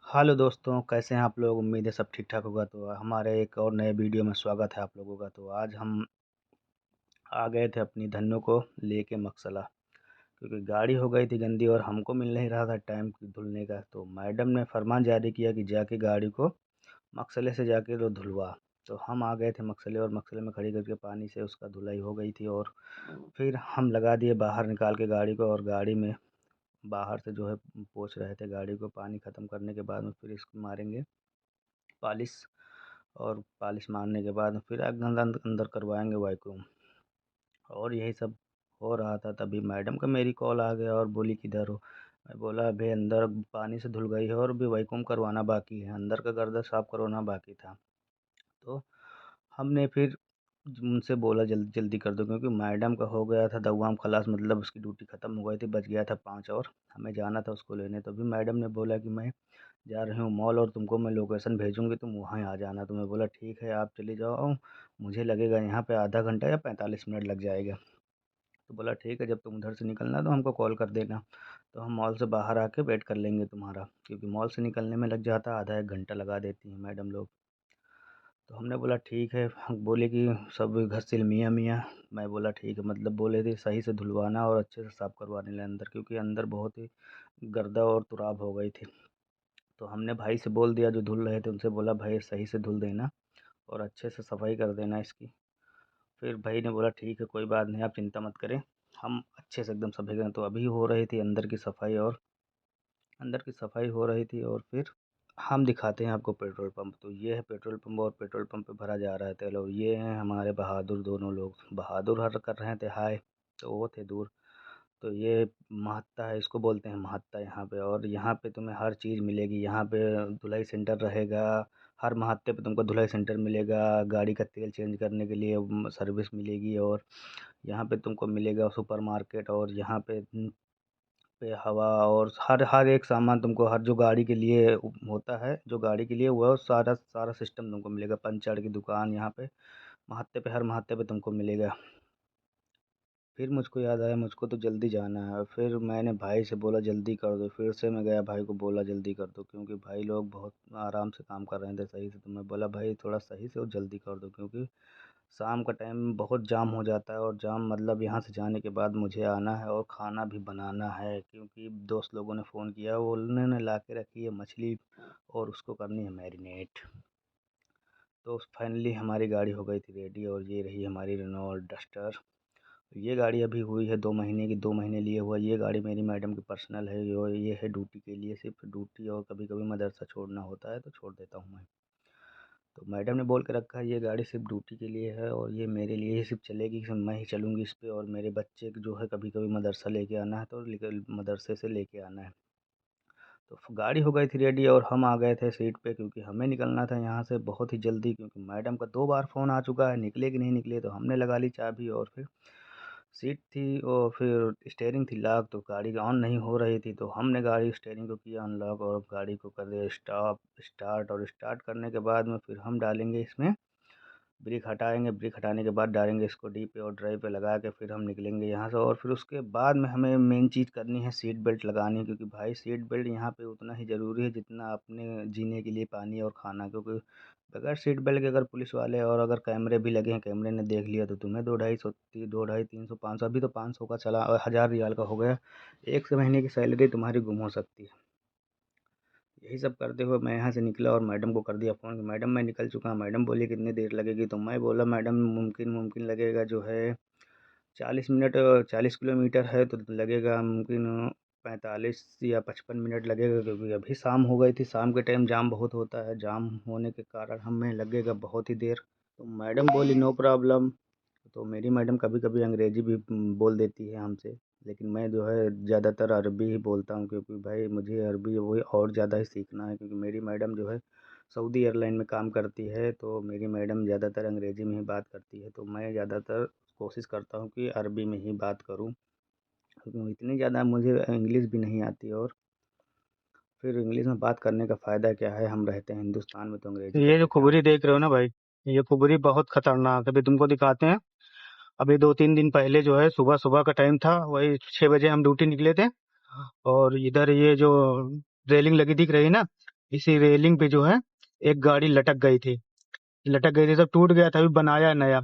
Hello दोस्तों, कैसे हैं आप लोग? उम्मीद है सब ठीक-ठाक होगा। तो हमारे एक और नए वीडियो में स्वागत है आप लोगों का। तो आज हम आ गए थे अपनी धन्नो को लेके मकसला, क्योंकि गाड़ी हो गई थी गंदी और हमको मिल नहीं रहा था टाइम धुलने का। तो मैडम ने फरमान जारी किया कि जाके गाड़ी को मकसले से जाके तो धुलवा। तो हम आ गए थे मकसले और मकसले में खड़ी करके पानी से उसका धुलाई हो गई थी। और फिर हम लगा दिए बाहर निकाल के गाड़ी को, और गाड़ी में बाहर से जो है पोंछ रहे थे गाड़ी को। पानी ख़त्म करने के बाद में फिर इसको मारेंगे पॉलिश, और पॉलिश मारने के बाद फिर अंदर अंदर करवाएंगे वैक्यूम। और यही सब हो रहा था, तभी मैडम का मेरी कॉल आ गया और बोली किधर हो। मैं बोला अभी अंदर पानी से धुल गई है और भी वैक्यूम करवाना बाकी है, अंदर का गर्दा साफ़ करवाना बाकी था। तो हमने फिर उनसे बोला जल्दी जल्दी कर दो, क्योंकि मैडम का हो गया था दवाम खलास, मतलब उसकी ड्यूटी ख़त्म हो गई थी, बच गया था 5 और हमें जाना था उसको लेने। तो अभी मैडम ने बोला कि मैं जा रही हूँ मॉल और तुमको मैं लोकेशन भेजूँगी, तुम वहाँ आ जाना। तो मैं बोला ठीक है आप चली जाओ, मुझे लगेगा यहाँ पे आधा घंटा या 45 मिनट लग जाएगा। तो बोला ठीक है, जब तुम उधर से निकलना तो हमको कॉल कर देना, तो हम मॉल से बाहर आके वेट कर लेंगे तुम्हारा, क्योंकि मॉल से निकलने में लग जाता आधा 1 घंटा लगा देती हैं मैडम लोग। तो हमने बोला ठीक है। हम बोले कि सब घसिल मियाँ मियाँ। मैं बोला ठीक है, मतलब बोले थे सही से धुलवाना और अच्छे से साफ़ करवाने ले अंदर, क्योंकि अंदर बहुत ही गर्दा और तुराब हो गई थी। तो हमने भाई से बोल दिया जो धुल रहे थे, उनसे बोला भाई सही से धुल देना और अच्छे से सफाई कर देना इसकी। फिर भाई ने बोला ठीक है कोई बात नहीं, आप चिंता मत करें, हम अच्छे से एकदम सफाई करें। तो अभी हो रही थी अंदर की सफाई हो रही थी। और फिर हम दिखाते हैं आपको पेट्रोल पंप। तो ये है पेट्रोल पंप, और पेट्रोल पंप पे भरा जा रहा है तेल। और ये हैं हमारे बहादुर दोनों लोग, बहादुर हर कर रहे थे हाय, तो वो थे दूर। तो ये महत्ता है, इसको बोलते हैं महत्ता यहाँ पे। और यहाँ पे तुम्हें हर चीज़ मिलेगी, यहाँ पे धुलाई सेंटर रहेगा। हर महत्ते पे तुमको धुलाई सेंटर मिलेगा, गाड़ी का तेल चेंज करने के लिए सर्विस मिलेगी। और यहाँ पे तुमको मिलेगा सुपरमार्केट, और यहाँ पे हवा और हर हर एक सामान तुमको, हर जो गाड़ी के लिए होता है, जो गाड़ी के लिए वह सारा सारा सिस्टम तुमको मिलेगा। पंचर की दुकान यहाँ पे महत्ते पे, हर महत्ते पे तुमको मिलेगा। फिर मुझको याद आया मुझको तो जल्दी जाना है। फिर मैंने भाई से बोला जल्दी कर दो, फिर से मैं गया भाई को बोला जल्दी कर दो, क्योंकि भाई लोग बहुत आराम से काम कर रहे थे सही से। तो मैं बोला भाई थोड़ा सही से और जल्दी कर दो, क्योंकि शाम का टाइम बहुत जाम हो जाता है। और जाम मतलब यहाँ से जाने के बाद मुझे आना है और खाना भी बनाना है, क्योंकि दोस्त लोगों ने फ़ोन किया, वो उन्होंने ला के रखी है मछली और उसको करनी है मैरिनेट। तो फाइनली हमारी गाड़ी हो गई थी रेडी, और ये रही हमारी रेनॉल्ट डस्टर। ये गाड़ी अभी हुई है 2 महीने की, 2 महीने लिए हुआ। ये गाड़ी मेरी मैडम की पर्सनल है, और ये है ड्यूटी के लिए, सिर्फ ड्यूटी, और कभी कभी मदरसा छोड़ना होता है तो छोड़ देता हूँ मैं। तो मैडम ने बोल के रखा है ये गाड़ी सिर्फ ड्यूटी के लिए है, और ये मेरे लिए ही सिर्फ चलेगी, सिर्फ मैं ही चलूँगी इस पे। और मेरे बच्चे जो है कभी कभी मदरसा लेके आना है तो मदरसे से लेके आना है। तो गाड़ी हो गई थी रेडी, और हम आ गए थे सीट पे, क्योंकि हमें निकलना था यहाँ से बहुत ही जल्दी, क्योंकि मैडम का 2 बार फ़ोन आ चुका है निकले कि नहीं निकले। तो हमने लगा ली चाबी, और फिर सीट थी और फिर स्टीयरिंग थी लॉक, तो गाड़ी ऑन नहीं हो रही थी। तो हमने गाड़ी स्टीयरिंग को किया अनलॉक, और गाड़ी को कर दिया स्टार्ट। और स्टार्ट करने के बाद में फिर हम डालेंगे इसमें ब्रेक, हटाएँगे, ब्रेक हटाने के बाद डालेंगे इसको डी पे और ड्राइव पे लगा के फिर हम निकलेंगे यहाँ से। और फिर उसके बाद में हमें मेन चीज़ करनी है सीट बेल्ट लगानी है, क्योंकि भाई सीट बेल्ट यहाँ पे उतना ही ज़रूरी है जितना अपने जीने के लिए पानी और खाना। क्योंकि बगैर सीट बेल्ट के अगर पुलिस वाले, और अगर कैमरे भी लगे हैं, कैमरे ने देख लिया तो तुम्हें 2 ढाई 300 500, अभी तो 500 का चला, 1000 रियाल का हो गया, 1 से महीने की सैलरी तुम्हारी गुम हो सकती है। यही सब करते हुए मैं यहाँ से निकला और मैडम को कर दिया फ़ोन कि मैडम मैं निकल चुका हूँ। मैडम बोली कितनी देर लगेगी? तो मैं बोला मैडम मुमकिन मुमकिन लगेगा जो है 40 मिनट, 40 किलोमीटर है तो लगेगा मुमकिन 45 या 55 मिनट लगेगा, क्योंकि अभी शाम हो गई थी, शाम के टाइम जाम बहुत होता है, जाम होने के कारण हमें लगेगा बहुत ही देर। तो मैडम बोली नो प्रॉब्लम। तो मेरी मैडम कभी-कभी अंग्रेजी भी बोल देती है हमसे, लेकिन मैं जो है ज़्यादातर अरबी ही बोलता हूँ, क्योंकि भाई मुझे अरबी वही और ज़्यादा ही सीखना है, क्योंकि मेरी मैडम जो है सऊदी एयरलाइन में काम करती है। तो मेरी मैडम ज़्यादातर अंग्रेजी में ही बात करती है, तो मैं ज़्यादातर कोशिश करता हूँ कि अरबी में ही बात करूँ, क्योंकि इतनी ज़्यादा मुझे इंग्लिश भी नहीं आती। और फिर इंग्लिश में बात करने का फ़ायदा क्या है, हम रहते हैं हिंदुस्तान में तो अंग्रेजी का ये जो कैसे खुबरी आएगा। देख रहे हो ना भाई, ये खुबरी बहुत खतरनाक है। अभी तुमको दिखाते हैं। अभी 2-3 दिन पहले जो है सुबह सुबह का टाइम था, वही 6 बजे हम ड्यूटी निकले थे। और इधर ये जो रेलिंग लगी दिख रही है ना, इसी रेलिंग पे जो है एक गाड़ी लटक गई थी, सब टूट गया था, अभी बनाया है नया।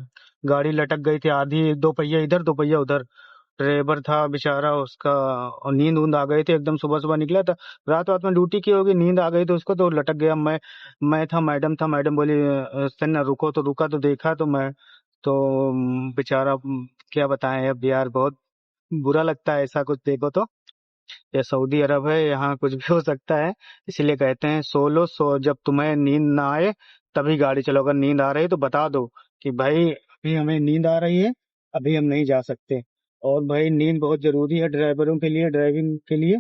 गाड़ी लटक गई थी आधी, दो पहिया इधर दो पहिया उधर। ड्राइवर था बेचारा उसका, और नींद ऊंद आ गई थी एकदम, सुबह सुबह निकला था, रात रात में ड्यूटी की होगी, नींद आ गई तो उसको, तो लटक गया। मैं था, मैडम था, मैडम बोली सन्ना रुको, तो रुका, तो देखा तो मैं, तो बेचारा क्या बताएं अब यार, बहुत बुरा लगता है ऐसा कुछ देखो तो। ये सऊदी अरब है, यहाँ कुछ भी हो सकता है। इसीलिए कहते हैं सो जब तुम्हें नींद ना आए तभी गाड़ी चलो। अगर नींद आ रही तो बता दो कि भाई अभी हमें नींद आ रही है, अभी हम नहीं जा सकते। और भाई नींद बहुत जरूरी है ड्राइवरों के लिए, ड्राइविंग के लिए।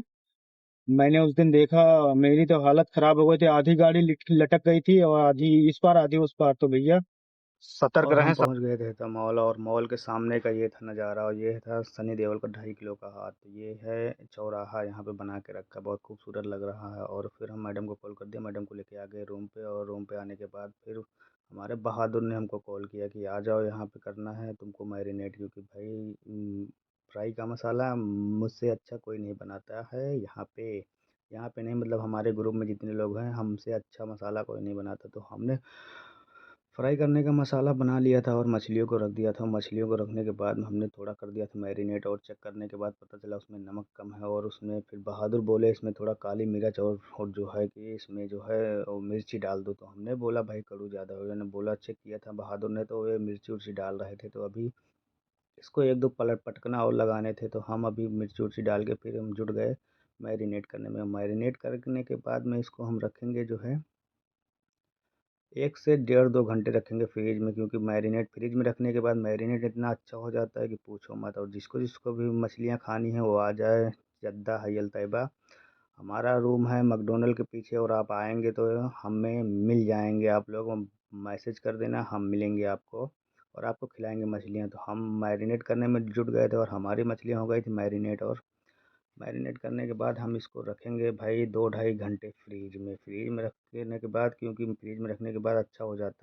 मैंने उस दिन देखा, मेरी तो हालत खराब हो गई थी, आधी गाड़ी लटक गई थी और आधी इस पार आधी उस पार। तो भैया सतर्क और हम रहें सब। पहुंच गए थे तो मॉल, और मॉल के सामने का ये था नज़ारा, और ये था सनी देओल का 2.5 किलो का हाथ। ये है चौराहा यहाँ पे बना के रखा, बहुत खूबसूरत लग रहा है। और फिर हम मैडम को कॉल कर दिया, मैडम को लेके आ गए रूम पे। और रूम पे आने के बाद फिर हमारे बहादुर ने हमको कॉल किया कि आ जाओ, यहाँ पे करना है तुमको मैरिनेट, क्योंकि भाई फ्राई का मसाला मुझसे अच्छा कोई नहीं बनाता है यहाँ पे। यहाँ पे नहीं, मतलब हमारे ग्रुप में जितने लोग हैं, हमसे अच्छा मसाला कोई नहीं बनाता। तो हमने फ्राई करने का मसाला बना लिया था और मछलियों को रख दिया था। मछलियों को रखने के बाद हमने थोड़ा कर दिया था मैरिनेट, और चेक करने के बाद पता चला उसमें नमक कम है। और उसमें फिर बहादुर बोले इसमें थोड़ा काली मिर्च और जो है कि इसमें जो है वो मिर्ची डाल दो। तो हमने बोला भाई कड़ू ज़्यादा हो गया, ने बोला चेक किया था बहादुर ने तो ये मिर्ची उर्ची डाल रहे थे। तो अभी इसको एक दो पलट पटकना और लगाने थे, तो हम अभी मिर्ची उर्ची डाल के फिर हम जुट गए मैरिनेट करने में। मैरिनेट करने के बाद में इसको हम रखेंगे जो है 1 से 1.5 2 घंटे रखेंगे फ्रिज में, क्योंकि मैरिनेट फ्रिज में रखने के बाद मैरिनेट इतना अच्छा हो जाता है कि पूछो मत। और जिसको जिसको भी मछलियाँ खानी है वो आ जाए, जद्दा हयल तैयबा। हमारा रूम है मैकडोनल्ड के पीछे, और आप आएंगे तो हमें मिल जाएंगे आप लोग। मैसेज कर देना, हम मिलेंगे आपको और आपको खिलाएंगे मछलियाँ। तो हम मैरिनेट करने में जुट गए थे, और हमारी मछलियाँ हो गई थी मैरिनेट। और मैरिनेट करने के बाद हम इसको रखेंगे भाई 2 ढाई घंटे फ्रीज में। फ्रीज में रखने के बाद, क्योंकि फ्रीज में रखने के बाद अच्छा हो जाता है।